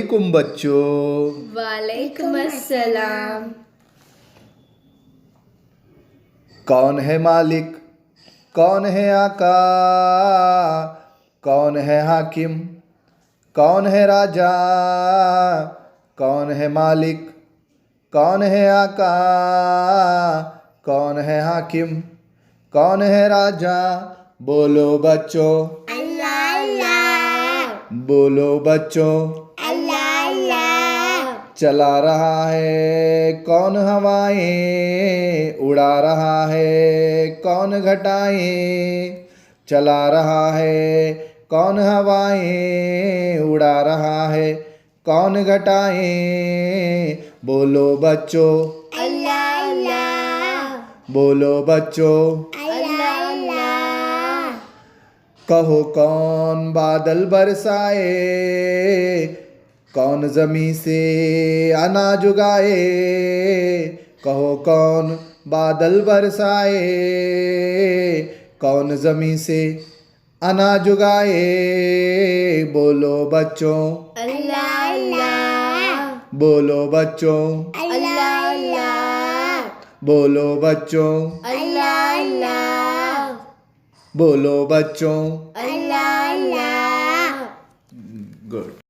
अलैकुम बच्चों। वालेकुम अस्सलाम। कौन है मालिक, कौन है आका, कौन है हाकिम, कौन है राजा, कौन है मालिक, कौन है आका, कौन है हाकिम, कौन है राजा। बोलो बच्चों, अल्लाह अल्लाह। बोलो बच्चों। अल्लाह अल्लाह। चला रहा है कौन हवाएं, उड़ा रहा है कौन घटाएं। चला रहा है कौन हवाएं, उड़ा रहा है कौन घटाएं। बोलो बच्चों, अल्लाह अल्लाह। बोलो बच्चों। अल्लाह अल्लाह। कहो कौन बादल बरसाए, कौन ज़मीं से अनाज उगाए। कहो कौन बादल बरसाए, कौन ज़मीं से अनाज उगाए। बोलो बच्चों, अल्लाह अल्लाह। बोलो बच्चों, अल्लाह अल्लाह। बोलो बच्चों, अल्लाह अल्लाह। बोलो बच्चों। अल्लाह अल्लाह। गुड।